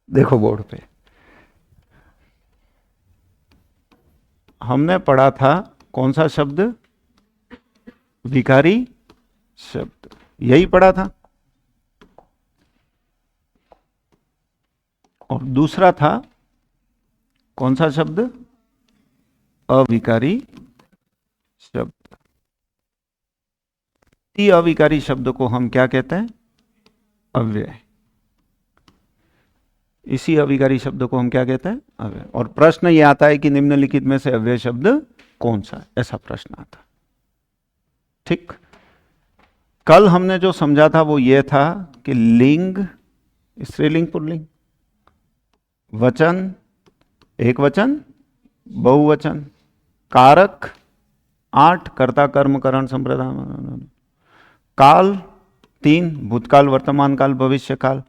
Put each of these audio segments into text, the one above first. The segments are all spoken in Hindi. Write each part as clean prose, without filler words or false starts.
देखो बोर्ड पे हमने पढ़ा था कौन सा शब्द, विकारी शब्द, यही पढ़ा था। और दूसरा था कौन सा शब्द, अविकारी शब्द। इसी अविकारी शब्द को हम क्या कहते हैं, अव्यय। इसी अविकारी शब्द को हम क्या कहते हैं, अव्यय। और प्रश्न ये आता है कि निम्नलिखित में से अव्यय शब्द कौन सा है, ऐसा प्रश्न आता। ठीक, कल हमने जो समझा था वो ये था कि लिंग, स्त्रीलिंग पुल्लिंग, वचन, एक वचन, बहुवचन, कारक 8, कर्ता कर्म करण संप्रदाय, काल 3, भूतकाल वर्तमान काल भविष्य काल,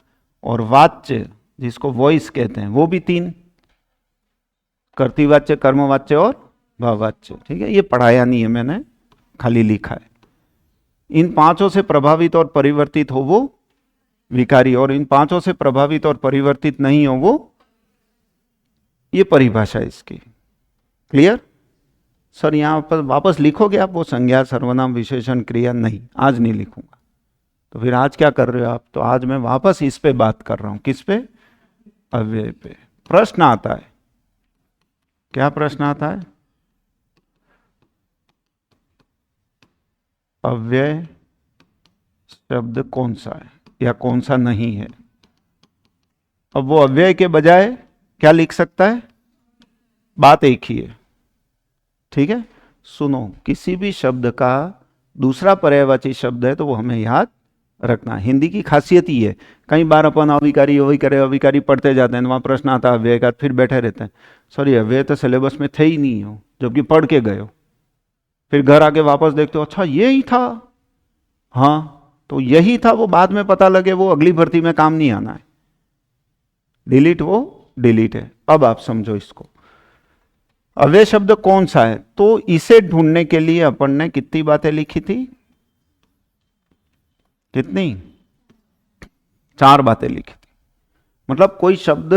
और वाच्य जिसको वॉइस कहते हैं वो भी 3, कर्तृवाच्य, कर्मवाच्य और भाववाच्य। ठीक है, ये पढ़ाया नहीं है मैंने, खाली लिखा है। इन पांचों से प्रभावित और परिवर्तित हो वो विकारी, और इन पांचों से प्रभावित और परिवर्तित नहीं हो वो, ये परिभाषा है इसकी। क्लियर? सर यहां पर वापस लिखोगे आप वो संज्ञा सर्वनाम विशेषण क्रिया? नहीं, आज नहीं लिखूंगा। तो फिर आज क्या कर रहे हो आप? तो आज मैं वापस इस पे बात कर रहा हूं। किस पे? अव्यय पे। प्रश्न आता है, क्या प्रश्न आता है? अव्यय शब्द कौन सा है या कौन सा नहीं है। अब वो अव्यय के बजाय क्या लिख सकता है? बात एक ही है। ठीक है, सुनो, किसी भी शब्द का दूसरा पर्यायवाची शब्द है तो वो हमें याद रखना। हिंदी की खासियत ही है, कई बार अपन अविकारी अविकारी अविकारी पढ़ते जाते हैं, वहां प्रश्न आता है अव्यय का, फिर बैठे रहते हैं, सॉरी अव्यय तो सिलेबस में थे ही नहीं हो, जबकि पढ़ के गए हो। फिर घर आके वापस देखते हो, अच्छा ये ही था। हाँ, तो यही था, वो बाद में पता लगे वो अगली भर्ती में काम नहीं आना है। डिलीट, वो डिलीट है। अब आप समझो इसको, अव्यय शब्द कौन सा है। तो इसे ढूंढने के लिए अपन ने कितनी बातें लिखी थी? कितनी? 4 बातें लिखी थी। मतलब कोई शब्द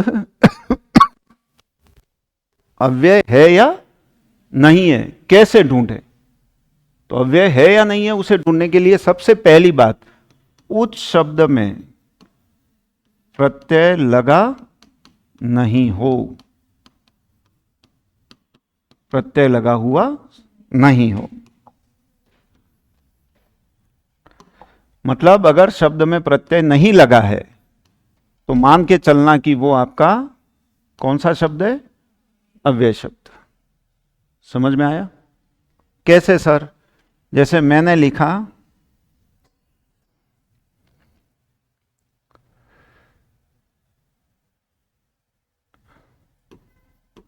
अव्यय है या नहीं है, कैसे ढूंढे। तो अव्यय है या नहीं है उसे ढूंढने के लिए सबसे पहली बात, उस शब्द में प्रत्यय लगा नहीं हो, प्रत्यय लगा हुआ नहीं हो। मतलब अगर शब्द में प्रत्यय नहीं लगा है तो मान के चलना कि वो आपका कौन सा शब्द है? अव्यय शब्द। समझ में आया? कैसे सर? जैसे मैंने लिखा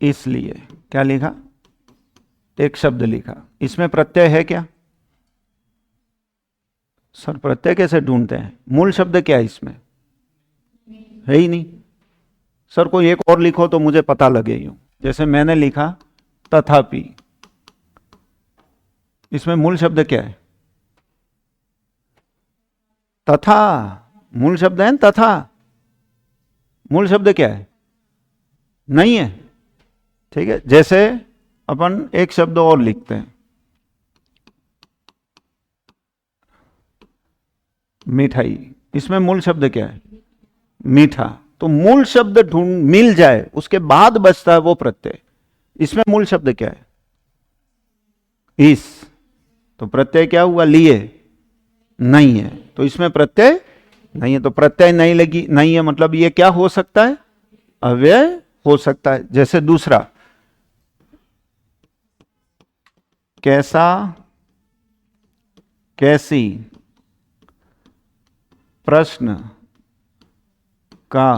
इसलिए, क्या लिखा? एक शब्द लिखा, इसमें प्रत्यय है क्या? सर प्रत्यय कैसे ढूंढते हैं? मूल शब्द क्या है इसमें? है ही नहीं। सर कोई एक और लिखो तो मुझे पता लगे यूं। जैसे मैंने लिखा तथापि, इसमें मूल शब्द क्या है? तथा। मूल शब्द है ना तथा। मूल शब्द क्या है? नहीं है। ठीक है, जैसे अपन एक शब्द और लिखते हैं, मिठाई। इसमें मूल शब्द क्या है? मीठा। तो मूल शब्द ढूंढ मिल जाए उसके बाद बचता है वो प्रत्यय। इसमें मूल शब्द क्या है? इस। तो प्रत्यय क्या हुआ? लिए। नहीं है, तो इसमें प्रत्यय नहीं है। तो प्रत्यय नहीं लगी, नहीं है, मतलब ये क्या हो सकता है? अव्यय हो सकता है। जैसे दूसरा, कैसा, कैसी, प्रश्न का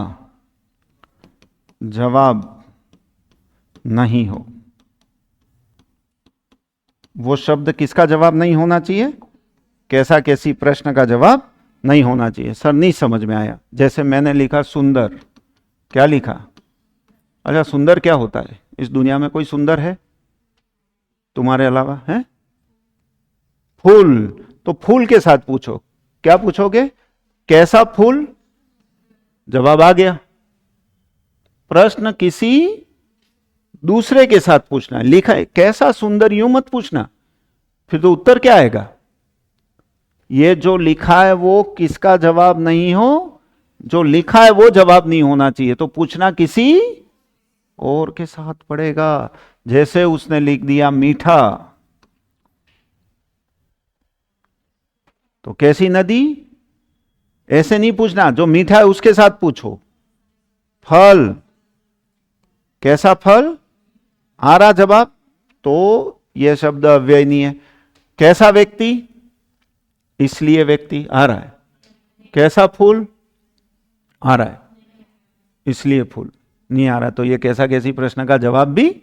जवाब नहीं हो। वो शब्द किसका जवाब नहीं होना चाहिए? कैसा कैसी प्रश्न का जवाब नहीं होना चाहिए। सर नहीं समझ में आया। जैसे मैंने लिखा सुंदर, क्या लिखा? अच्छा, सुंदर क्या होता है? इस दुनिया में कोई सुंदर है तुम्हारे अलावा? है? फूल। तो फूल के साथ पूछो, क्या पूछोगे? कैसा फूल? जवाब आ गया। प्रश्न किसी दूसरे के साथ पूछना है। लिखा है कैसा सुंदर, यूं मत पूछना, फिर तो उत्तर क्या आएगा? ये जो लिखा है वो किसका जवाब नहीं हो, जो लिखा है वो जवाब नहीं होना चाहिए, तो पूछना किसी और के साथ पड़ेगा। जैसे उसने लिख दिया मीठा, तो कैसी नदी, ऐसे नहीं पूछना, जो मीठा है उसके साथ पूछो। फल, कैसा फल, आ रहा जवाब, तो यह शब्द अव्यय नहीं है। कैसा व्यक्ति, इसलिए व्यक्ति आ रहा है। कैसा फूल, आ रहा है, इसलिए फूल नहीं आ रहा, तो यह कैसा कैसी प्रश्न का जवाब भी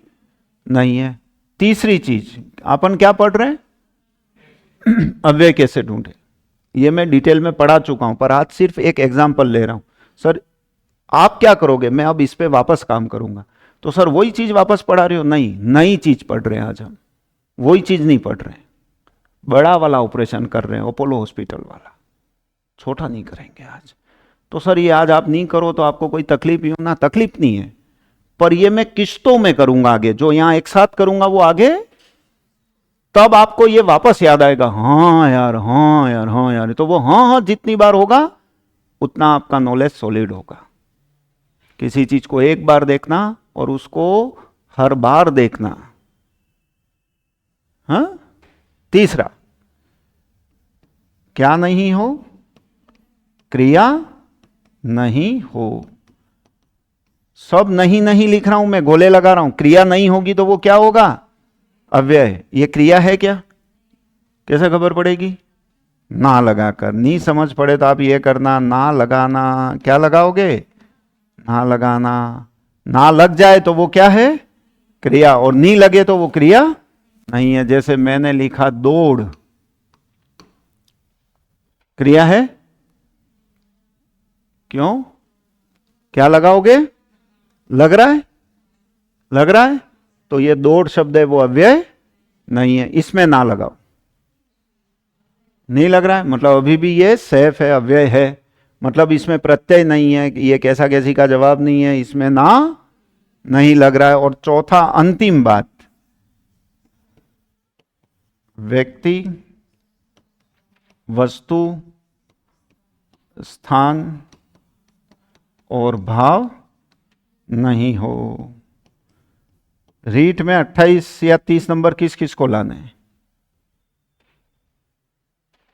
नहीं है। तीसरी चीज अपन क्या पढ़ रहे हैं, अव्यय कैसे ढूंढे। ये मैं डिटेल में पढ़ा चुका हूं, पर आज सिर्फ एक एग्जाम्पल ले रहा हूं। सर आप क्या करोगे, मैं अब इस पे वापस काम करूंगा, तो सर वही चीज वापस पढ़ा रहे हो? नहीं, नई चीज पढ़ रहे हैं आज हम, वही चीज नहीं पढ़ रहे हैं। बड़ा वाला ऑपरेशन कर रहे हैं, अपोलो हॉस्पिटल वाला, छोटा नहीं करेंगे आज। तो सर ये आज आप नहीं करो तो आपको कोई तकलीफ ही हो ना, तकलीफ नहीं है, पर ये मैं किश्तों में करूंगा आगे, जो यहां एक साथ करूंगा वो आगे, तब आपको ये वापस याद आएगा, हाँ यार, हाँ यार, हाँ यार। तो वो हाँ हाँ जितनी बार होगा उतना आपका नॉलेज सॉलिड होगा। किसी चीज को एक बार देखना और उसको हर बार देखना। हाँ, तीसरा, क्या नहीं हो, क्रिया नहीं हो। सब नहीं नहीं लिख रहा हूं मैं, गोले लगा रहा हूं। क्रिया नहीं होगी तो वो क्या होगा, अव्यय। ये क्रिया है क्या, कैसे खबर पड़ेगी, ना लगाकर। नहीं समझ पड़े तो आप ये करना, ना लगाना, क्या लगाओगे, ना लगाना। ना लग जाए तो वो क्या है, क्रिया, और नहीं लगे तो वो क्रिया नहीं है। जैसे मैंने लिखा दौड़, क्रिया है, क्यों, क्या लगाओगे, लग रहा है, लग रहा है, तो ये दौड़ शब्द है वो अव्यय नहीं है, इसमें ना लगाओ। नहीं लग रहा है मतलब अभी भी ये सैफ है, अव्यय है, मतलब इसमें प्रत्यय नहीं है, ये कैसा कैसी का जवाब नहीं है, इसमें ना नहीं लग रहा है। और चौथा अंतिम बात, व्यक्ति, वस्तु, स्थान और भाव नहीं हो। रीट में 28 या 30 नंबर किस किस को लाने हैं,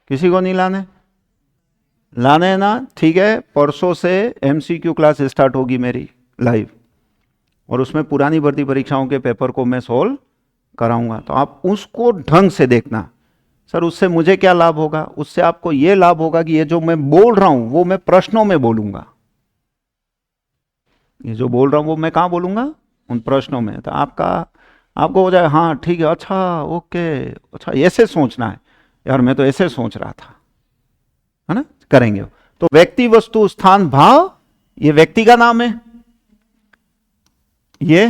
किसी को नहीं लाने, लाने हैं ना, ठीक है। परसों से एमसीक्यू क्लास स्टार्ट होगी मेरी लाइव, और उसमें पुरानी भर्ती परीक्षाओं के पेपर को मैं सोल्व कराऊंगा, तो आप उसको ढंग से देखना। सर उससे मुझे क्या लाभ होगा, उससे आपको यह लाभ होगा कि ये जो मैं बोल रहा हूं वो मैं प्रश्नों में बोलूंगा। ये जो बोल रहा हूं वो मैं कहां बोलूंगा, उन प्रश्नों में, तो आपको हो जाए हाँ ठीक है, अच्छा ओके, अच्छा ऐसे सोचना है यार, मैं तो ऐसे सोच रहा था, है ना, करेंगे। तो व्यक्ति, वस्तु, स्थान, भाव, ये व्यक्ति का नाम है, ये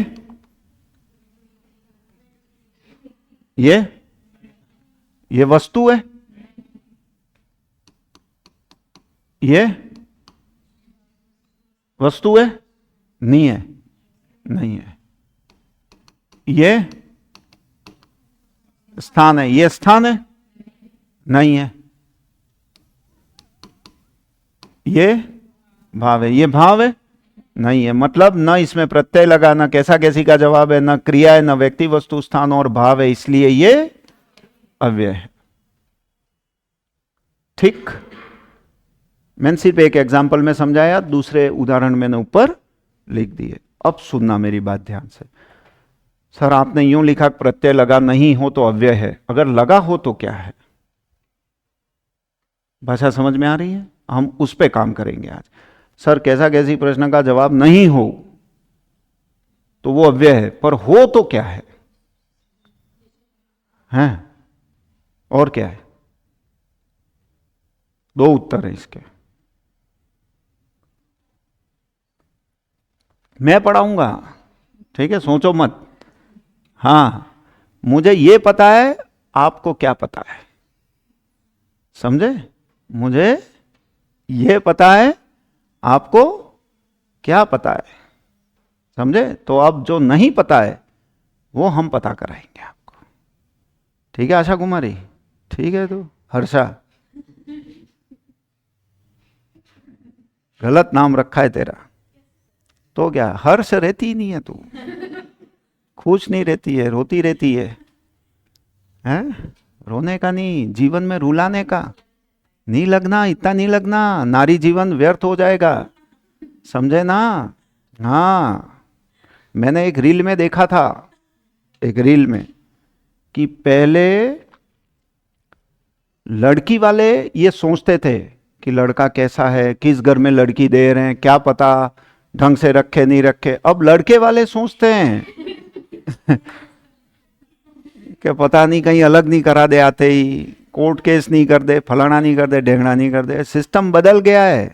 वस्तु है, ये वस्तु है, नहीं है, नहीं है। ये स्थान है, ये स्थान है, नहीं है। ये भाव है, ये भाव है, नहीं है। मतलब न इसमें प्रत्यय लगा, न कैसा कैसी का जवाब है, न क्रिया है, न व्यक्ति, वस्तु, स्थान और भाव है, इसलिए ये अव्यय है। ठीक, मैंने सिर्फ एक एग्जाम्पल में समझाया, दूसरे उदाहरण मैंने ऊपर लिख दिए। अब सुनना मेरी बात ध्यान से। सर आपने यूं लिखा प्रत्यय लगा नहीं हो तो अव्यय है, अगर लगा हो तो क्या है, भाषा समझ में आ रही है, हम उस पे काम करेंगे आज। सर कैसा कैसी प्रश्न का जवाब नहीं हो तो वो अव्यय है, पर हो तो क्या है, हैं? और क्या है, दो उत्तर है इसके, मैं पढ़ाऊंगा, ठीक है, सोचो मत। हाँ, मुझे ये पता है, आपको क्या पता है, समझे, मुझे ये पता है, आपको क्या पता है। समझे? तो अब जो नहीं पता है वो हम पता कराएंगे आपको। ठीक है आशा कुमारी? ठीक है। तो हर्षा, गलत नाम रखा है तेरा। तो क्या हर्ष रहती ही नहीं है तू? खुश नहीं रहती है, रोती रहती है। हैं? रोने का नहीं, जीवन में रुलाने का नहीं लगना, इतना नहीं लगना, नारी जीवन व्यर्थ हो जाएगा। समझे ना? हाँ, मैंने एक रील में देखा था, एक रील में, कि पहले लड़की वाले ये सोचते थे कि लड़का कैसा है, किस घर में लड़की दे रहे हैं, क्या पता ढंग से रखे नहीं रखे। अब लड़के वाले सोचते हैं कि पता नहीं कहीं अलग नहीं करा दे, आते ही कोर्ट केस नहीं कर दे, फलाना नहीं कर दे, ढेंगना नहीं कर दे। सिस्टम बदल गया है।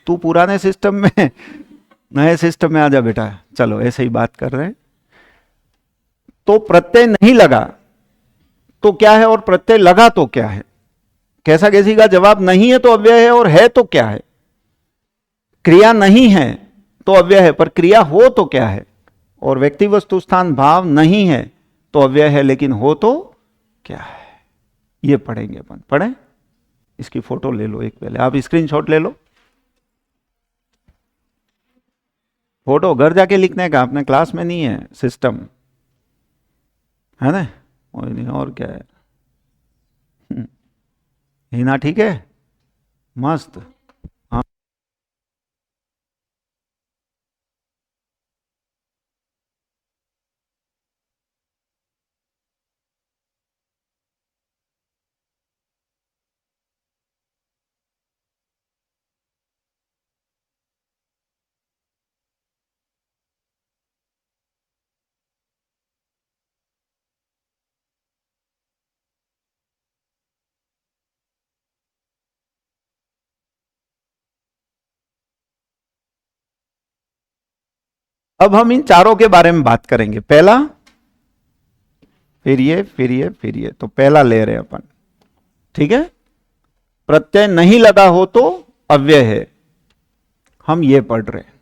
तू पुराने सिस्टम में नए सिस्टम में आ जा बेटा। चलो ऐसे ही बात कर रहे हैं। तो प्रत्यय नहीं लगा तो क्या है, और प्रत्यय लगा तो क्या है? कैसा कैसी का जवाब नहीं है तो अव्यय है, और है तो क्या है? क्रिया नहीं है तो अव्यय है, पर क्रिया हो तो क्या है? और व्यक्ति वस्तु स्थान भाव नहीं है तो अव्यय है, लेकिन हो तो क्या है? ये पढ़ेंगे अपन। पढ़ें? इसकी फोटो ले लो एक, पहले आप स्क्रीनशॉट ले लो। फोटो घर जाके लिखने का, अपने क्लास में नहीं है सिस्टम, है ना? और क्या है? हिना ठीक है? मस्त। हाँ, अब हम इन चारों के बारे में बात करेंगे। पहला, फिर ये, फिर ये, फिर ये। तो पहला ले रहे हैं अपन। ठीक है? प्रत्यय नहीं लगा हो तो अव्यय है, हम ये पढ़ रहे हैं।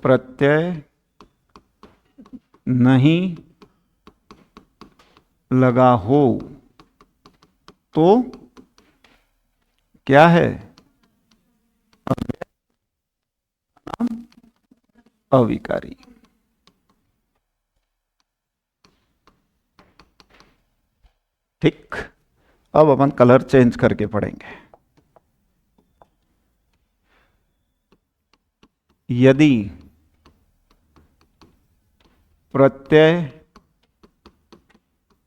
प्रत्यय नहीं लगा हो तो क्या है? अविकारी। ठीक। अब अपन कलर चेंज करके पढ़ेंगे। यदि प्रत्यय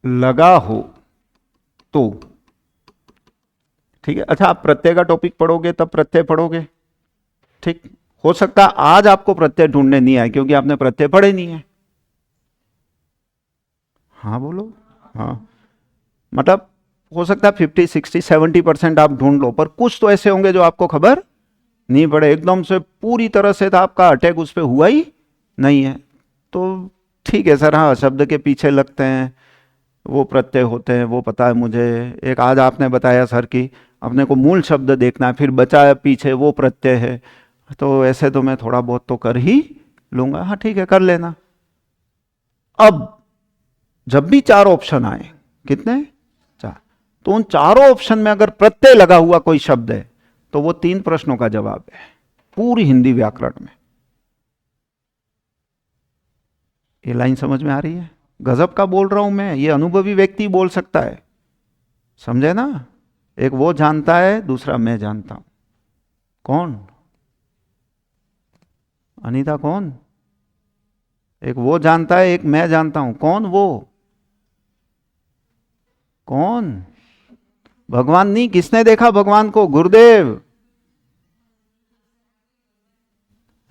लगा हो तो, ठीक है? अच्छा, आप प्रत्यय का टॉपिक पढ़ोगे तब प्रत्यय पढ़ोगे। ठीक। हो सकता है आज आपको प्रत्यय ढूंढने नहीं आए क्योंकि आपने प्रत्यय पढ़े नहीं है। हाँ बोलो। हाँ, मतलब हो सकता है 50, 60, 70% आप ढूंढ लो, पर कुछ तो ऐसे होंगे जो आपको खबर नहीं पड़े, एकदम से पूरी तरह से तो आपका अटैक उस पर हुआ ही नहीं है। तो ठीक है सर, हाँ शब्द के पीछे लगते हैं, वो प्रत्यय होते हैं, वो पता है मुझे। एक आज आपने बताया सर कि अपने को मूल शब्द देखना है, फिर बचा है पीछे वो प्रत्यय है। तो ऐसे तो मैं थोड़ा बहुत तो कर ही लूंगा। हाँ ठीक है, कर लेना। अब जब भी चार ऑप्शन आए, कितने? चार। तो उन चारों ऑप्शन में अगर प्रत्यय लगा हुआ कोई शब्द है तो वो 3 प्रश्नों का जवाब है पूरी हिंदी व्याकरण में। ये लाइन समझ में आ रही है? गजब का बोल रहा हूं मैं, ये अनुभवी व्यक्ति बोल सकता है। समझे ना? एक वो जानता है, दूसरा मैं जानता हूं। कौन? अनीता कौन? एक वो जानता है, एक मैं जानता हूं। कौन वो? कौन? भगवान नहीं। किसने देखा भगवान को? गुरुदेव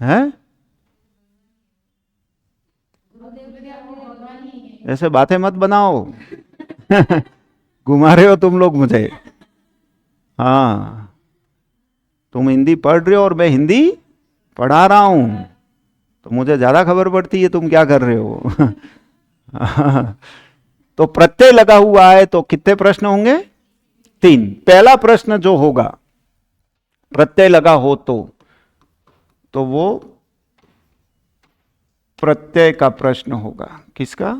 है? ऐसे बातें मत बनाओ घुमा रहे हो तुम लोग मुझे। हाँ, तुम हिंदी पढ़ रहे हो और मैं हिंदी पढ़ा रहा हूं, तो मुझे ज्यादा खबर पड़ती है तुम क्या कर रहे हो तो प्रत्यय लगा हुआ है तो कितने प्रश्न होंगे? 3। पहला प्रश्न जो होगा, प्रत्यय लगा हो तो वो प्रत्यय का प्रश्न होगा। किसका?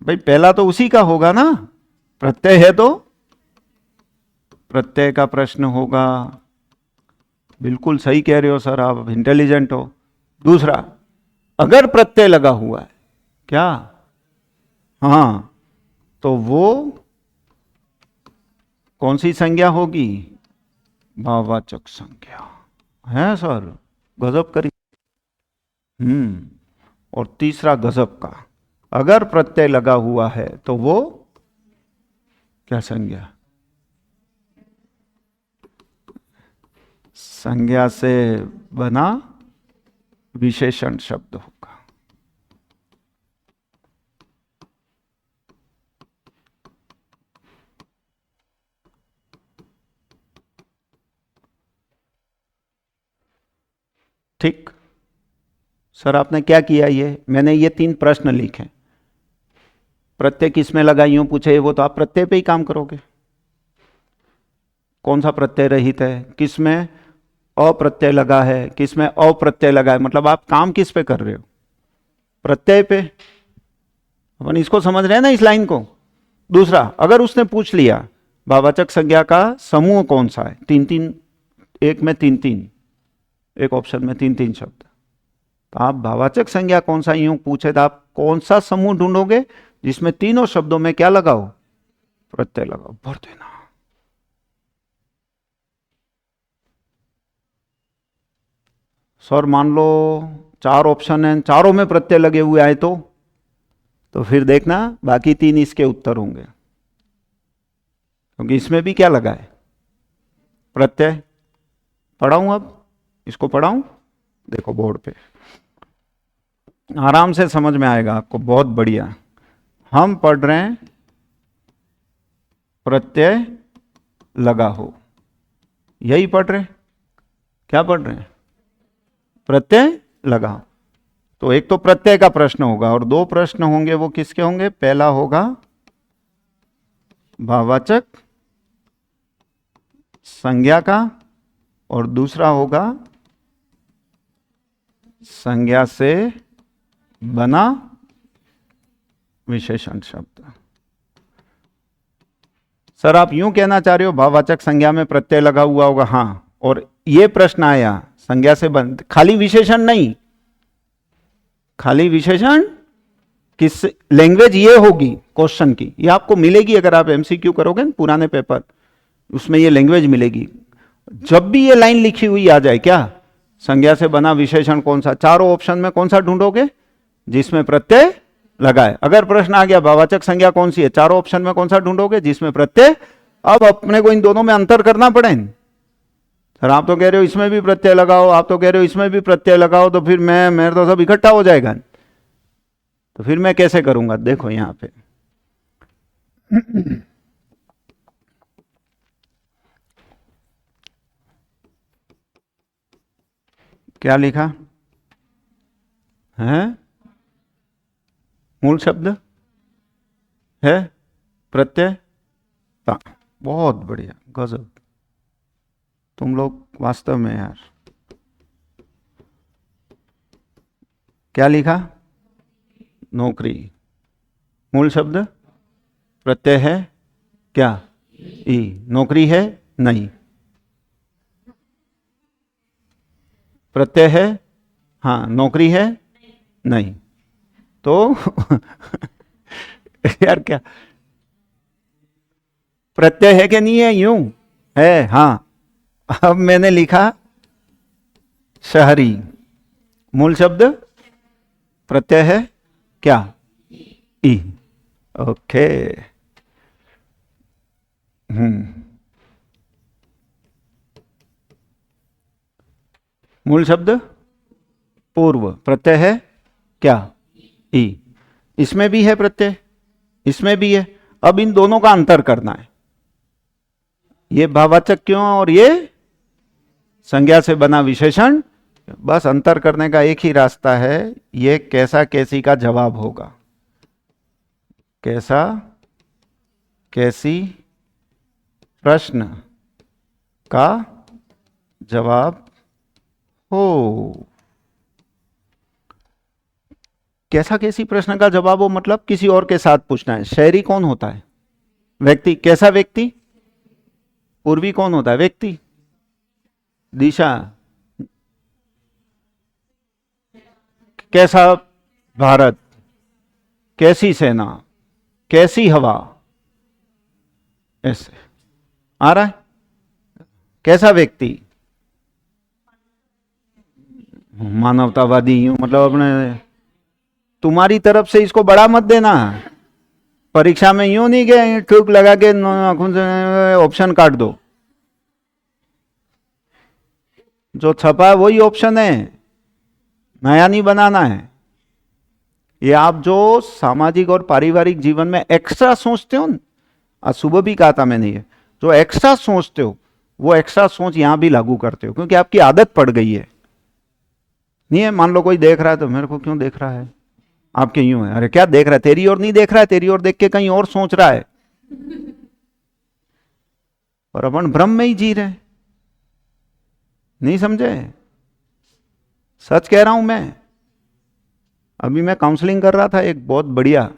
भाई पहला तो उसी का होगा ना, प्रत्यय है तो प्रत्यय का प्रश्न होगा। बिल्कुल सही कह रहे हो सर, आप इंटेलिजेंट हो। दूसरा, अगर प्रत्यय लगा हुआ है, क्या? हाँ, तो वो कौन सी संज्ञा होगी? भाववाचक संज्ञा। है सर, गजब करी। और तीसरा गजब का, अगर प्रत्यय लगा हुआ है तो वो क्या संज्ञा? संज्ञा से बना विशेषण शब्द होगा। ठीक सर, आपने क्या किया? ये मैंने ये 3 प्रश्न लिखे। प्रत्यय किसमें लगा यूं पूछे, वो तो आप प्रत्यय पे ही काम करोगे। कौन सा प्रत्यय रहित है, किसमें अप्रत्यय लगा है, किसमें अप्रत्यय लगा है, मतलब आप काम किस पे कर रहे हो? प्रत्यय पे। अपन इसको समझ रहे हैं ना, इस लाइन को। दूसरा, अगर उसने पूछ लिया भाववाचक संज्ञा का समूह कौन सा है, 3-3, एक में 3-3, एक ऑप्शन में 3-3 शब्द, तो आप भाववाचक संज्ञा कौन सा यूं पूछे तो आप कौन सा समूह ढूंढोगे जिसमें तीनों शब्दों में क्या लगाओ? प्रत्यय लगाओ। भर देना। सर मान लो 4 ऑप्शन हैं, चारों में प्रत्यय लगे हुए आए तो फिर देखना बाकी 3 इसके उत्तर होंगे, क्योंकि इसमें भी क्या लगा है? प्रत्यय। पढ़ाऊं अब? इसको पढ़ाऊं? देखो बोर्ड पे आराम से समझ में आएगा आपको, बहुत बढ़िया। हम पढ़ रहे हैं प्रत्यय लगा हो, यही पढ़ रहे हैं। क्या पढ़ रहे हैं? प्रत्यय लगा हो। तो एक तो प्रत्यय का प्रश्न होगा और 2 प्रश्न होंगे, वो किसके होंगे? पहला होगा भाववाचक संज्ञा का और दूसरा होगा संज्ञा से बना विशेषण शब्द। सर आप यूं कहना चाह रहे हो भाववाचक संज्ञा में प्रत्यय लगा हुआ होगा? हाँ, और ये प्रश्न आया संज्ञा से बन, खाली विशेषण नहीं, खाली विशेषण किस लैंग्वेज ये होगी क्वेश्चन की, ये आपको मिलेगी अगर आप एमसीक्यू करोगे ना पुराने पेपर, उसमें ये लैंग्वेज मिलेगी। जब भी ये लाइन लिखी हुई आ जाए, क्या संज्ञा से बना विशेषण कौन सा, चारों ऑप्शन में कौन सा ढूंढोगे? जिसमें प्रत्यय लगाए। अगर प्रश्न आ गया भाववाचक संज्ञा कौन सी है, चारों ऑप्शन में कौन सा ढूंढोगे? जिसमें प्रत्यय। अब अपने को इन दोनों में अंतर करना पड़े। सर आप तो कह रहे हो इसमें भी प्रत्यय लगाओ, आप तो कह रहे हो इसमें भी प्रत्यय लगाओ, तो फिर मेरे तो सब इकट्ठा हो जाएगा, तो फिर मैं कैसे करूंगा? देखो यहां पे क्या लिखा है? मूल शब्द है प्रत्यय। बहुत बढ़िया, गजब, तुम लोग वास्तव में यार। क्या लिखा? नौकरी। मूल शब्द प्रत्यय है क्या? ई। नौकरी है नहीं, प्रत्यय है हाँ, नौकरी है नहीं, तो यार क्या प्रत्यय है कि नहीं है? यूं है हाँ। अब मैंने लिखा शहरी, मूल शब्द प्रत्यय है क्या? ई। ओके। मूल शब्द पूर्व, प्रत्यय है क्या? ई। इसमें भी है प्रत्यय, इसमें भी है। अब इन दोनों का अंतर करना है, ये भाववाचक क्यों और ये संज्ञा से बना विशेषण। बस अंतर करने का एक ही रास्ता है, ये कैसा कैसी का जवाब होगा। कैसा कैसी प्रश्न का जवाब हो। कैसा कैसी प्रश्न का जवाब हो मतलब किसी और के साथ पूछना है। शहरी कौन होता है? व्यक्ति। कैसा व्यक्ति? पूर्वी कौन होता है? व्यक्ति। दिशा। कैसा भारत? कैसी सेना? कैसी हवा? ऐसे आ रहा है। कैसा व्यक्ति? मानवतावादी, यूं मतलब अपने, तुम्हारी तरफ से इसको बड़ा मत देना। परीक्षा में यूं नहीं गए ठुक लगा के आंखों से ऑप्शन काट दो। जो छपा है वही ऑप्शन है, नया नहीं बनाना है। ये आप जो सामाजिक और पारिवारिक जीवन में एक्स्ट्रा सोचते हो ना, आज सुबह भी कहा था मैंने, ये जो एक्स्ट्रा सोचते हो वो एक्स्ट्रा सोच यहां भी लागू करते हो, क्योंकि आपकी आदत पड़ गई है। नहीं है, मान लो कोई देख रहा है तो मेरे को क्यों देख रहा है, आपके यूं है, अरे क्या देख रहा है, तेरी ओर नहीं देख रहा है, तेरी ओर देख के कहीं और सोच रहा है, और अपन भ्रम में ही जी रहे। नहीं समझे? सच कह रहा हूं मैं। अभी मैं काउंसलिंग कर रहा था एक बहुत बढ़िया,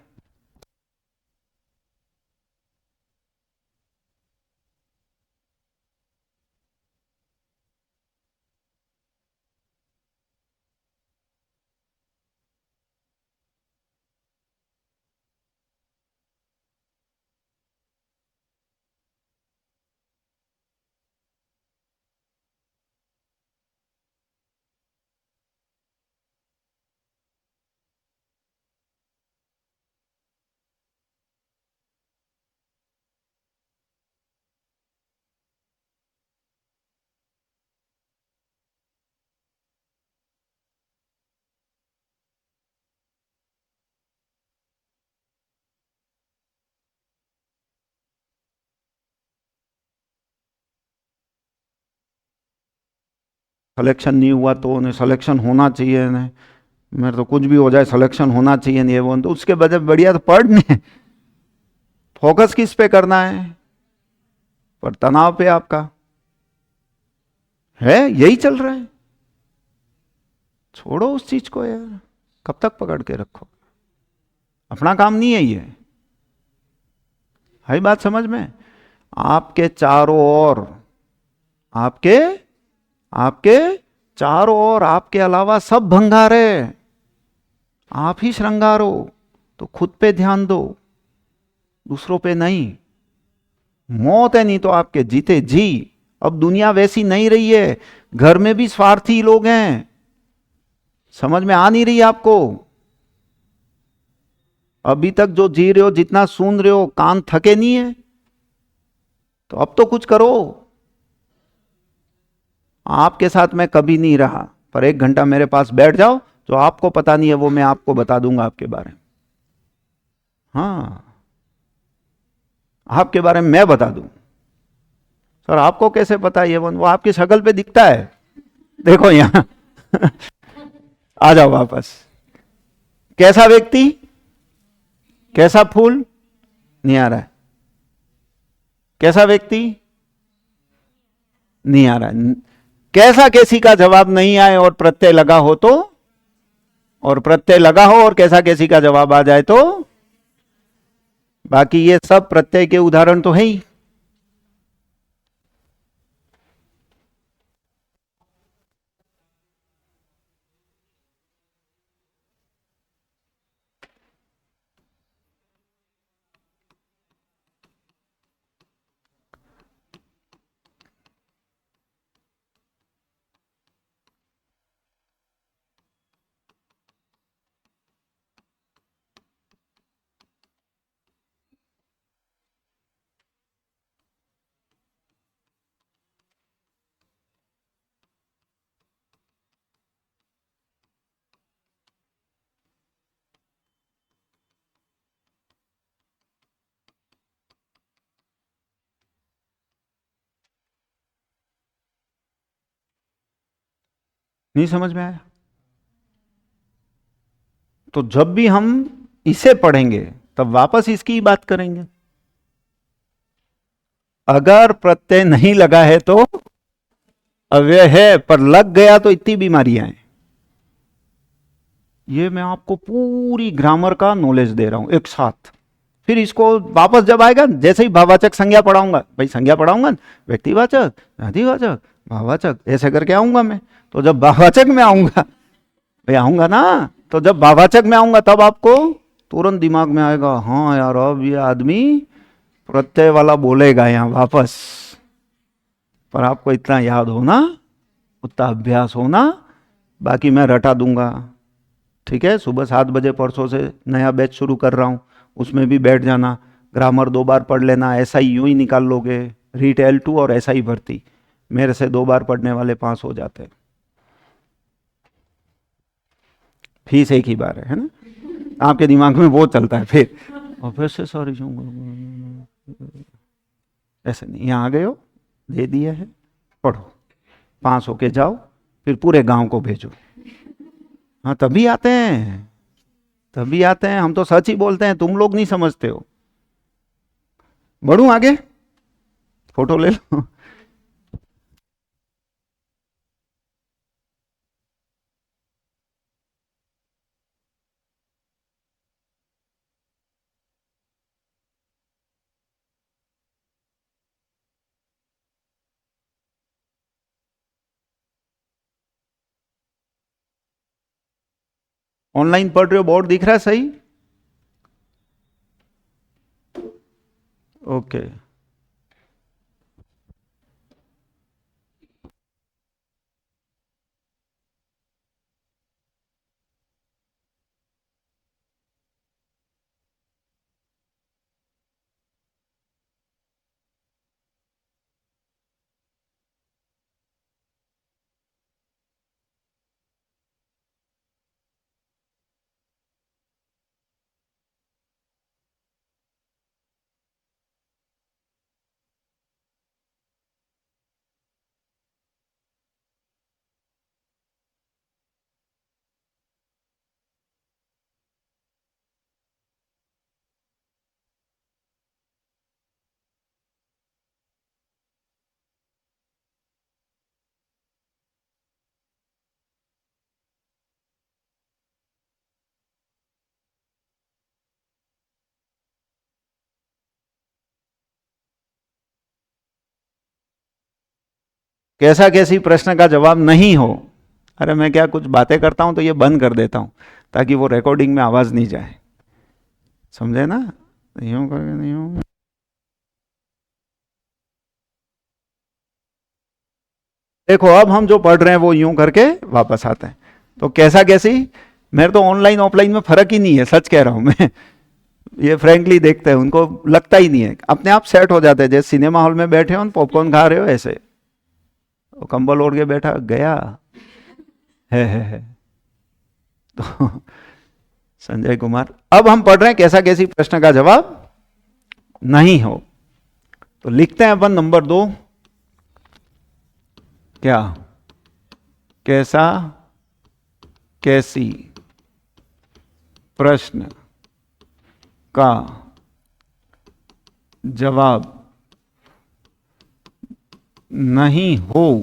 सिलेक्शन नहीं हुआ तो उन्हें सिलेक्शन होना चाहिए, नहीं मेरे तो कुछ भी हो जाए सिलेक्शन होना चाहिए, नहीं वो तो उसके बजाय बढ़िया तो पढ़ने, फोकस किस पे करना है? पर तनाव पे आपका है, यही चल रहा है। छोड़ो उस चीज को यार, कब तक पकड़ के रखो, अपना काम नहीं है ये। है बात समझ में? आपके चारों ओर, आपके आपके चारों ओर आपके अलावा सब भंगार है, आप ही श्रृंगार हो। तो खुद पे ध्यान दो, दूसरों पे नहीं। मौत है नहीं तो आपके जीते जी। अब दुनिया वैसी नहीं रही है, घर में भी स्वार्थी लोग हैं। समझ में आ नहीं रही आपको? अभी तक जो जी रहे हो, जितना सुन रहे हो, कान थके नहीं है? तो अब तो कुछ करो। आपके साथ मैं कभी नहीं रहा, पर 1 घंटा मेरे पास बैठ जाओ, जो आपको पता नहीं है वो मैं आपको बता दूंगा आपके बारे में। हाँ, आपके बारे में मैं बता दूं। सर आपको कैसे पता ये वो आपकी शक्ल पे दिखता है, देखो यहां। आ जाओ वापस। कैसा व्यक्ति? कैसा फूल? नहीं आ रहा है। कैसा व्यक्ति? नहीं आ रहा है। कैसा कैसी का जवाब नहीं आए और प्रत्यय लगा हो तो, और प्रत्यय लगा हो और कैसा कैसी का जवाब आ जाए तो, बाकी ये सब प्रत्यय के उदाहरण तो है ही। नहीं समझ में आया? तो जब भी हम इसे पढ़ेंगे तब वापस इसकी ही बात करेंगे। अगर प्रत्यय नहीं लगा है तो अव्यय है, पर लग गया तो इतनी बीमारियां हैं। ये मैं आपको पूरी ग्रामर का नॉलेज दे रहा हूं एक साथ। फिर इसको वापस जब आएगा, जैसे ही भाववाचक संज्ञा पढ़ाऊंगा, भाई संज्ञा पढ़ाऊंगा, व्यक्तिवाचक, अधिवाचक, भाववाचक, ऐसे करके आऊंगा मैं। तो जब भाववाचक में आऊंगा, भाई आऊंगा ना, तो जब भाववाचक में आऊंगा तब आपको तुरंत दिमाग में आएगा, हाँ यार अब ये आदमी प्रत्यय वाला बोलेगा यहाँ वापस। पर आपको इतना याद होना, उतना अभ्यास होना, बाकी मैं रटा दूंगा। ठीक है, सुबह 7 बजे परसों से नया बैच शुरू कर रहा हूँ, उसमें भी बैठ जाना, ग्रामर 2 बार पढ़ लेना, ऐसा ही यूं ही निकाल लोगे। रीट L2 और ऐसा ही भर्ती, मेरे से 2 बार पढ़ने वाले पास हो जाते हैं। फीस एक ही बार है ना, आपके दिमाग में वो चलता है फिर, और फिर से सॉरी ऐसे नहीं, यहाँ आ गए हो, दे दिया है, पढ़ो, पास होके जाओ, फिर पूरे गांव को भेजो। हाँ तभी आते हैं, तभी आते हैं, हम तो सच ही बोलते हैं, तुम लोग नहीं समझते हो। बढ़ूं आगे, फोटो ले लो। ऑनलाइन पढ़ रहे हो, बोर्ड दिख रहा है सही? ओके। कैसा कैसी प्रश्न का जवाब नहीं हो, अरे मैं क्या कुछ बातें करता हूं तो ये बंद कर देता हूं, ताकि वो रिकॉर्डिंग में आवाज नहीं जाए, समझे ना? यूं करके नहीं हो। देखो अब हम जो पढ़ रहे हैं वो यूं करके वापस आते हैं, तो कैसा कैसी, मेरे तो ऑनलाइन ऑफलाइन में फर्क ही नहीं है, सच कह रहा हूं मैं। ये फ्रेंकली देखते हैं, उनको लगता ही नहीं है, अपने आप सेट हो जाते हैं, जैसे सिनेमा हॉल में बैठे हो, पॉपकॉर्न खा रहे हो ऐसे, वो कंबल ओढ़ के बैठा गया है। तो संजय कुमार, अब हम पढ़ रहे हैं कैसा कैसी प्रश्न का जवाब नहीं हो, तो लिखते हैं अपन नंबर 2, क्या, कैसा कैसी प्रश्न का जवाब नहीं हो,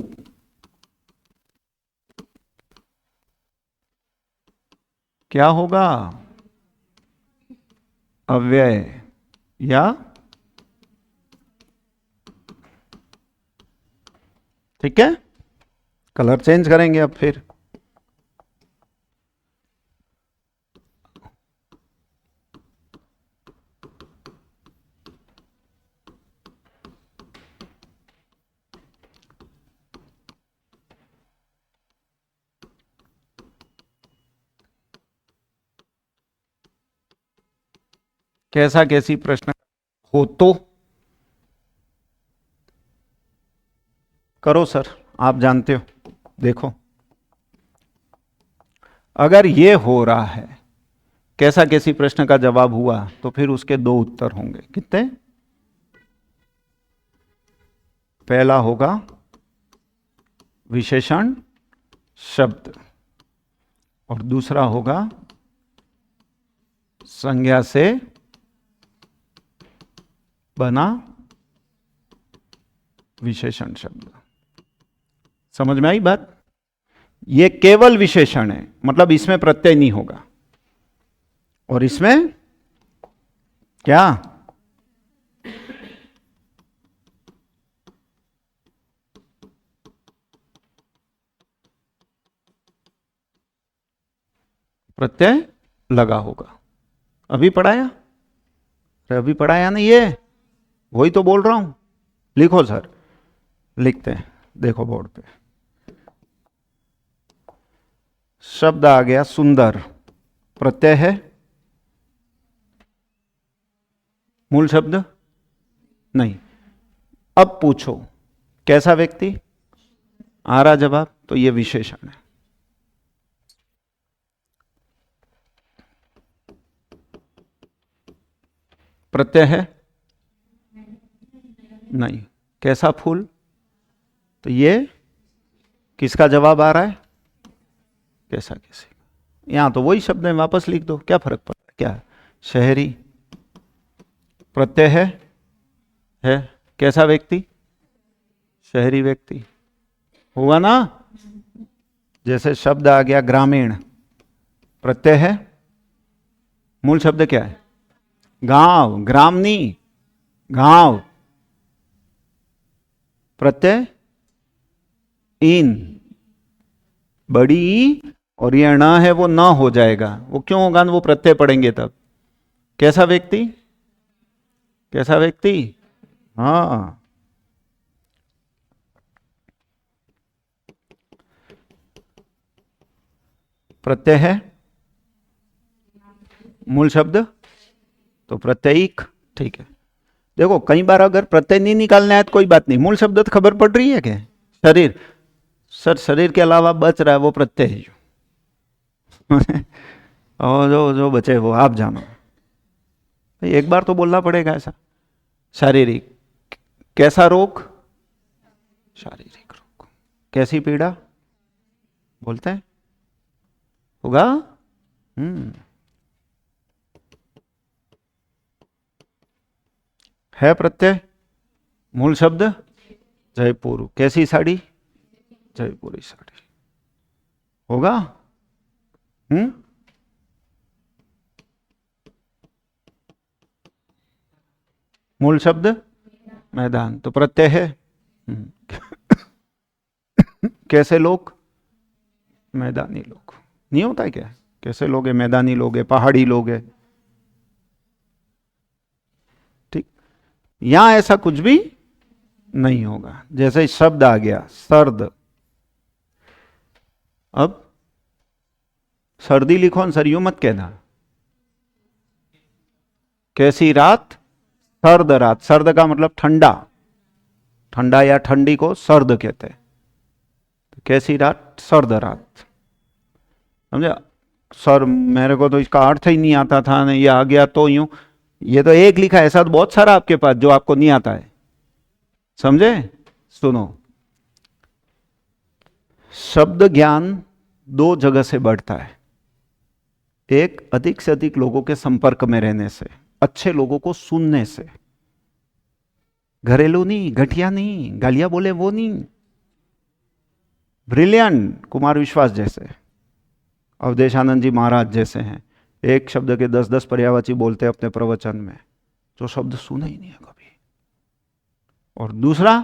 क्या होगा, अव्यय या, ठीक है, कलर चेंज करेंगे अब फिर। कैसा कैसी प्रश्न हो तो करो सर, आप जानते हो, देखो अगर ये हो रहा है, कैसा कैसी प्रश्न का जवाब हुआ, तो फिर उसके 2 उत्तर होंगे, कितने? पहला होगा विशेषण शब्द, और दूसरा होगा संज्ञा से बना विशेषण शब्द। समझ में आई बात? ये केवल विशेषण है, मतलब इसमें प्रत्यय नहीं होगा। और इसमें क्या, प्रत्यय लगा होगा। अभी पढ़ाया, अरे अभी पढ़ाया नहीं, ये वही तो बोल रहा हूं। लिखो सर, लिखते हैं, देखो बोर्ड पे। शब्द आ गया सुंदर, प्रत्यय है, मूल शब्द नहीं। अब पूछो कैसा व्यक्ति, आ रहा जवाब, तो ये विशेषण है। प्रत्यय है नहीं। कैसा फूल, तो ये किसका जवाब आ रहा है, कैसा किसी का। यहां तो वही शब्द है, वापस लिख दो, क्या फर्क पड़ता है, क्या शहरी, प्रत्यय है कैसा व्यक्ति, शहरी व्यक्ति, हुआ ना। जैसे शब्द आ गया ग्रामीण, प्रत्यय है, मूल शब्द क्या है, गांव, ग्राम नहीं, गांव, प्रत्यय इन, बड़ी ई, और ये न है वो न हो जाएगा। वो क्यों होगा, वो प्रत्यय पढ़ेंगे तब। कैसा व्यक्ति, कैसा व्यक्ति, हाँ। प्रत्यय है, मूल शब्द तो प्रत्ययिक, ठीक है। देखो कई बार अगर प्रत्यय नहीं निकालना है तो कोई बात नहीं, मूल शब्द तो खबर पड़ रही है क्या, शरीर, सर शरीर के अलावा बच रहा है वो प्रत्यय है और जो जो बचे वो आप जानो। एक बार तो बोलना पड़ेगा ऐसा। शारीरिक, कैसा रोग, शारीरिक रोग, कैसी पीड़ा, बोलते हैं, होगा। है प्रत्यय, मूल शब्द जयपुर, कैसी साड़ी, जयपुरी साड़ी, होगा। मूल शब्द मैदान, तो प्रत्यय है। कैसे लोग, मैदानी लोग, नहीं होता है क्या, कैसे लोग है, मैदानी लोग है, पहाड़ी लोग है, ठीक। यहां ऐसा कुछ भी नहीं होगा। जैसे शब्द आ गया सर्द, अब सर्दी लिखो न सर, यूं मत कहना। कैसी रात, सर्द रात, सर्द का मतलब ठंडा, ठंडा या ठंडी को सर्द कहते हैं। कैसी रात, सर्द रात, समझा। सर मेरे को तो इसका अर्थ ही नहीं आता था, नहीं ये आ गया तो यूं, ये तो एक लिखा है, ऐसा तो बहुत सारा आपके पास जो आपको नहीं आता है, समझे। सुनो, शब्द ज्ञान दो जगह से बढ़ता है। एक, अधिक से अधिक लोगों के संपर्क में रहने से, अच्छे लोगों को सुनने से, घरेलू नहीं, घटिया नहीं, गालियां बोले वो नहीं, ब्रिलियंट कुमार विश्वास जैसे, अवधेशानंद जी महाराज जैसे हैं, एक शब्द के 10-10 पर्यायवाची बोलते हैं अपने प्रवचन में, जो शब्द सुने ही नहीं है कभी। और दूसरा,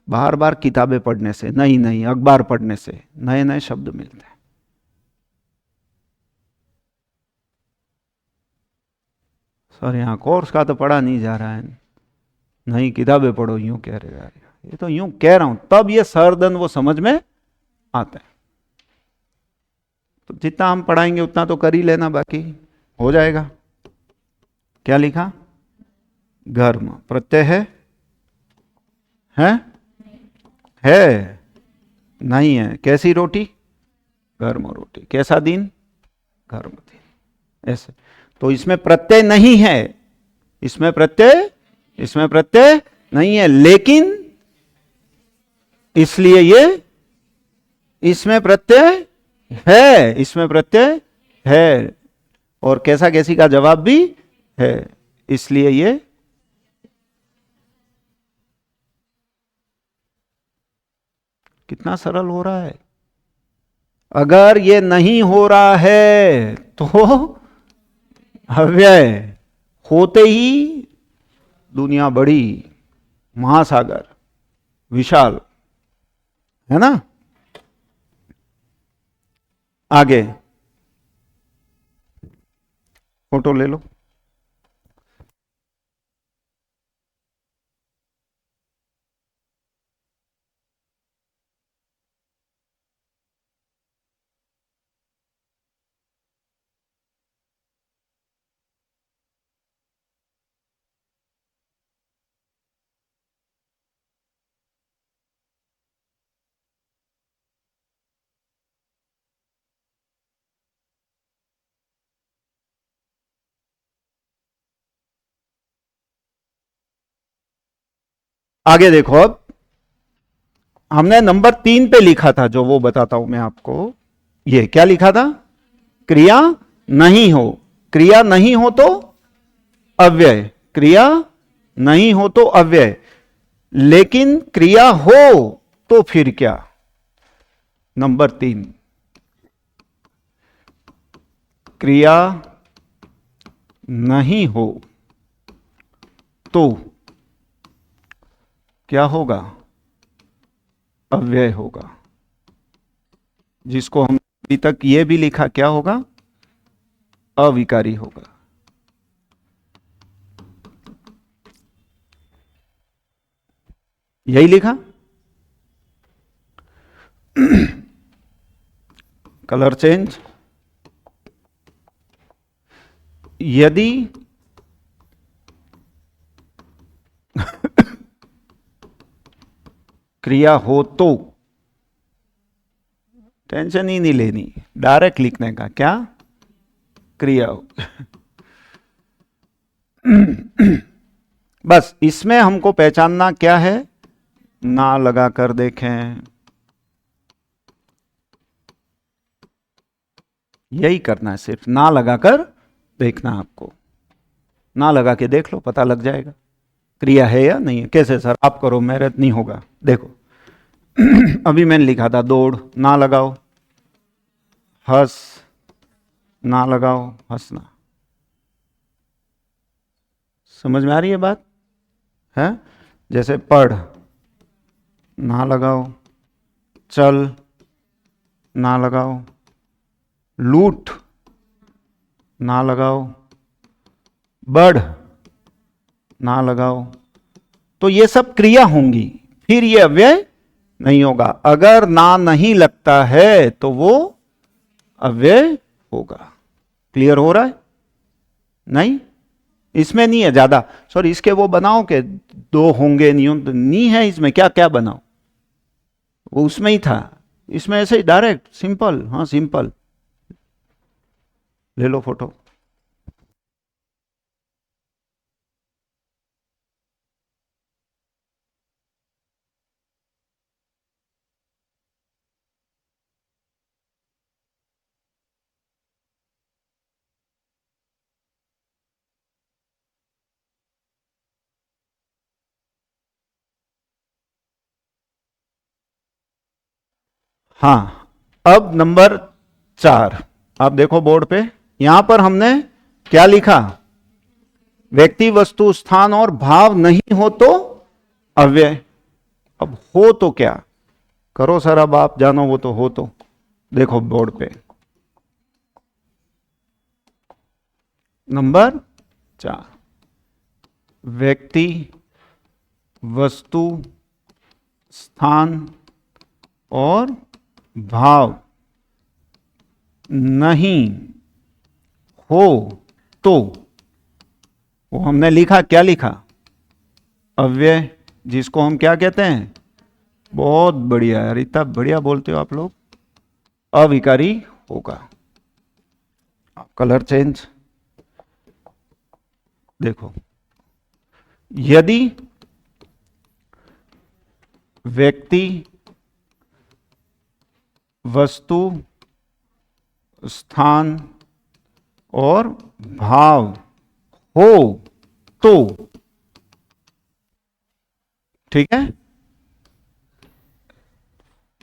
बार बार किताबें पढ़ने से, नई नई अखबार पढ़ने से नए नए शब्द मिलते हैं। सर यहाँ कोर्स का तो पढ़ा नहीं जा रहा है, नई किताबें पढ़ो, यूं कह रहे यार, ये तो यूं कह रहा हूं, तब ये सरदन वो समझ में आता है। तो जितना हम पढ़ाएंगे उतना तो कर ही लेना, बाकी हो जाएगा। क्या लिखा, गर्म, प्रत्यय है है नहीं है। कैसी रोटी, गर्म रोटी, कैसा दिन, गर्म दिन, ऐसे। तो इसमें प्रत्यय नहीं है, इसमें प्रत्यय, इसमें प्रत्यय नहीं है, लेकिन इसलिए ये, इसमें प्रत्यय है, इसमें प्रत्यय है, और कैसा कैसी का जवाब भी है, इसलिए ये। कितना सरल हो रहा है, अगर ये नहीं हो रहा है तो अव्यय, होते ही दुनिया बड़ी, महासागर विशाल, है ना। आगे फोटो ले लो। आगे देखो, अब हमने नंबर 3 पे लिखा था, जो वो बताता हूं मैं आपको। ये क्या लिखा था? क्रिया नहीं हो, क्रिया नहीं हो तो अव्यय, क्रिया नहीं हो तो अव्यय, लेकिन क्रिया हो तो फिर क्या? नंबर 3, क्रिया नहीं हो तो क्या होगा? अव्यय होगा, जिसको हम अभी तक ये भी लिखा, क्या होगा? अविकारी होगा। यही लिखा। कलर चेंज, यदि क्रिया हो तो, टेंशन ही नहीं लेनी, डायरेक्ट लिखने का, क्या? क्रिया हो। बस इसमें हमको पहचानना क्या है, ना लगा कर देखें, यही करना है, सिर्फ ना लगाकर देखना आपको। ना लगा के देख लो, पता लग जाएगा क्रिया है या नहीं है। कैसे सर? आप करो, मेरे नहीं होगा। देखो अभी मैंने लिखा था दौड़, ना लगाओ। हंस, ना लगाओ, हंसना। समझ में आ रही है बात? है जैसे पढ़, ना लगाओ। चल, ना लगाओ। लूट, ना लगाओ। बढ़, ना लगाओ। तो ये सब क्रिया होंगी, फिर ये अव्यय नहीं होगा। अगर ना नहीं लगता है तो वो अव्यय होगा। क्लियर हो रहा है? नहीं, इसमें नहीं है ज्यादा। सॉरी, इसके वो बनाओ के दो होंगे, नहीं है इसमें, क्या क्या बनाओ, वो उसमें ही था। इसमें ऐसे ही डायरेक्ट सिंपल, हाँ सिंपल। ले लो फोटो। हाँ, अब नंबर 4, आप देखो बोर्ड पे, यहां पर हमने क्या लिखा? व्यक्ति, वस्तु, स्थान और भाव नहीं हो तो अव्यय। अब हो तो क्या करो सर, अब आप जानो, वो तो हो तो देखो बोर्ड पे नंबर 4, व्यक्ति, वस्तु, स्थान और भाव नहीं हो तो, वो हमने लिखा, क्या लिखा? अव्यय, जिसको हम क्या कहते हैं? बहुत बढ़िया यार, इतना बढ़िया बोलते हो आप लोग। अविकारी होगा। कलर चेंज, देखो, यदि व्यक्ति, वस्तु, स्थान और भाव हो तो, ठीक है,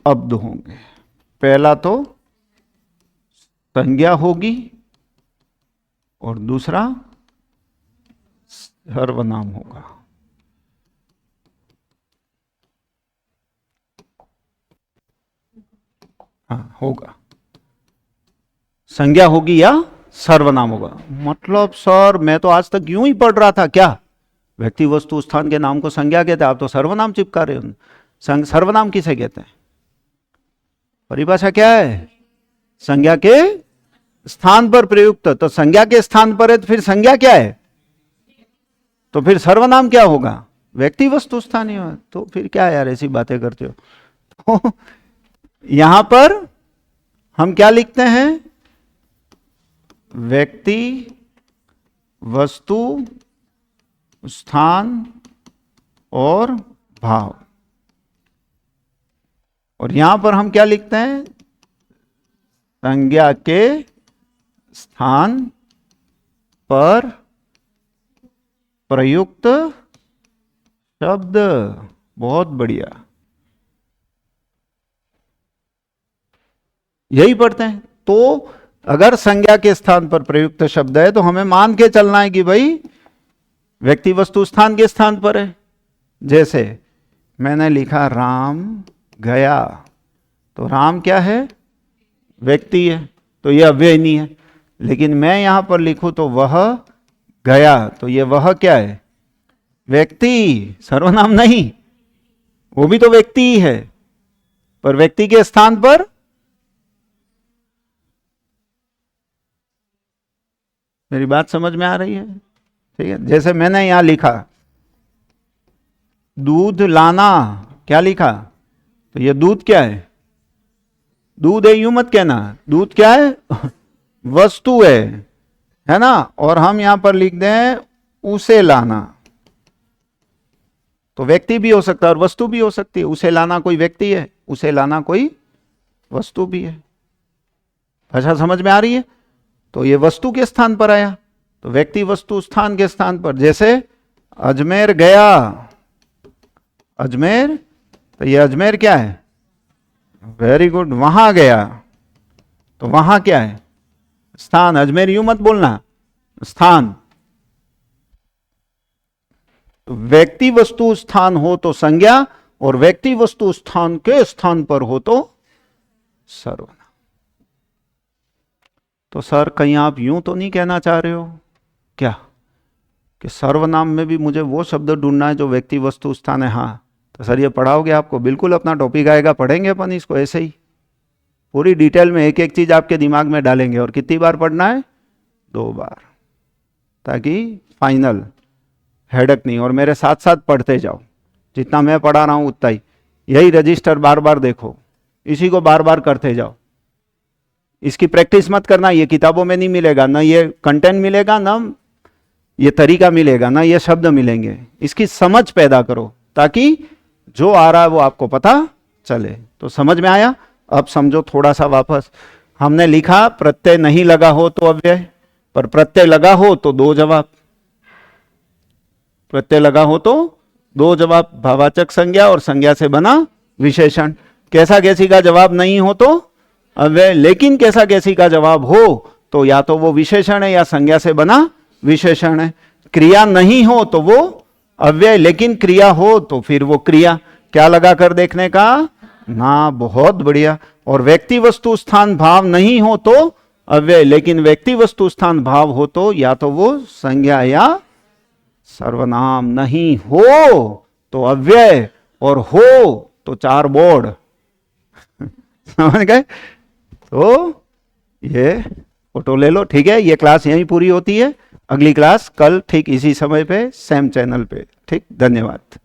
अब दो होंगे। पहला तो संज्ञा होगी और दूसरा सर्वनाम होगा। हाँ, होगा। संज्ञा होगी या सर्वनाम होगा। मतलब सर मैं तो आज तक यूं ही पढ़ रहा था, क्या व्यक्ति वस्तु स्थान के नाम को संज्ञा कहते हैं, आप तो सर्वनाम चिपका रहे हो। सर्वनाम किसे कहते हैं? परिभाषा क्या है? संज्ञा के स्थान पर प्रयुक्त। तो संज्ञा के स्थान पर है तो फिर संज्ञा क्या है? तो फिर सर्वनाम क्या होगा? व्यक्ति वस्तु स्थानीय। तो फिर क्या यार ऐसी बातें करते हो। तो यहां पर हम क्या लिखते हैं? व्यक्ति वस्तु स्थान और भाव। और यहां पर हम क्या लिखते हैं? संज्ञा के स्थान पर प्रयुक्त शब्द। बहुत बढ़िया, यही पढ़ते हैं। तो अगर संज्ञा के स्थान पर प्रयुक्त शब्द है तो हमें मान के चलना है कि भाई व्यक्ति वस्तु स्थान के स्थान पर है। जैसे मैंने लिखा राम गया, तो राम क्या है? व्यक्ति है, तो यह अव्यय नहीं है। लेकिन मैं यहां पर लिखूं तो वह गया, तो यह वह क्या है? व्यक्ति, सर्वनाम नहीं। वो भी तो व्यक्ति ही है, पर व्यक्ति के स्थान पर। मेरी बात समझ में आ रही है? ठीक है। जैसे मैंने यहां लिखा दूध लाना, क्या लिखा? तो ये दूध क्या है? दूध है यूं मत कहना, दूध क्या है? वस्तु है ना। और हम यहां पर लिख दें उसे लाना, तो व्यक्ति भी हो सकता है और वस्तु भी हो सकती है। उसे लाना कोई व्यक्ति है, उसे लाना कोई वस्तु भी है। भाषा समझ में आ रही है? तो ये वस्तु के स्थान पर आया, तो व्यक्ति वस्तु स्थान के स्थान पर। जैसे अजमेर गया, अजमेर, तो ये अजमेर क्या है? Very good. वहां गया, तो वहां क्या है? स्थान। अजमेर यूं मत बोलना, स्थान। तो व्यक्ति वस्तु स्थान हो तो संज्ञा, और व्यक्ति वस्तु स्थान के स्थान पर हो तो सर्वनाम। तो सर कहीं आप यूं तो नहीं कहना चाह रहे हो क्या कि सर्वनाम में भी मुझे वो शब्द ढूंढना है जो व्यक्ति वस्तु स्थान है? हाँ, तो सर ये पढ़ाओगे आपको? बिल्कुल, अपना टॉपिक आएगा, पढ़ेंगे अपन इसको ऐसे ही पूरी डिटेल में, एक एक चीज आपके दिमाग में डालेंगे। और कितनी बार पढ़ना है? 2 बार, ताकि फाइनल हेडक नहीं। और मेरे साथ साथ पढ़ते जाओ, जितना मैं पढ़ा रहा हूं उतना ही। यही रजिस्टर बार बार देखो, इसी को बार बार करते जाओ। इसकी प्रैक्टिस मत करना, ये किताबों में नहीं मिलेगा, ना ये कंटेंट मिलेगा, ना ये तरीका मिलेगा, ना ये शब्द मिलेंगे। इसकी समझ पैदा करो, ताकि जो आ रहा है वो आपको पता चले। तो समझ में आया? अब समझो थोड़ा सा वापस। हमने लिखा प्रत्यय नहीं लगा हो तो अव्यय, पर प्रत्यय लगा हो तो 2 जवाब। प्रत्यय लगा हो तो 2 जवाब, भाववाचक संज्ञा और संज्ञा से बना विशेषण। कैसा कैसी का जवाब नहीं हो तो अव्यय, लेकिन कैसा कैसी का जवाब हो तो या तो वो विशेषण है या संज्ञा से बना विशेषण है। क्रिया नहीं हो तो वो अव्यय, लेकिन क्रिया हो तो फिर वो क्रिया। क्या लगा कर देखने का ना? बहुत बढ़िया। और व्यक्ति वस्तु स्थान भाव नहीं हो तो अव्यय, लेकिन व्यक्ति वस्तु स्थान भाव हो तो या तो वो संज्ञा या सर्वनाम। नहीं हो तो अव्यय, और हो तो 4 बोर्ड। समझ गए? तो ये फोटो ले लो, ठीक है। ये क्लास यहीं पूरी होती है। अगली क्लास कल ठीक इसी समय पे, सेम चैनल पे। ठीक, धन्यवाद।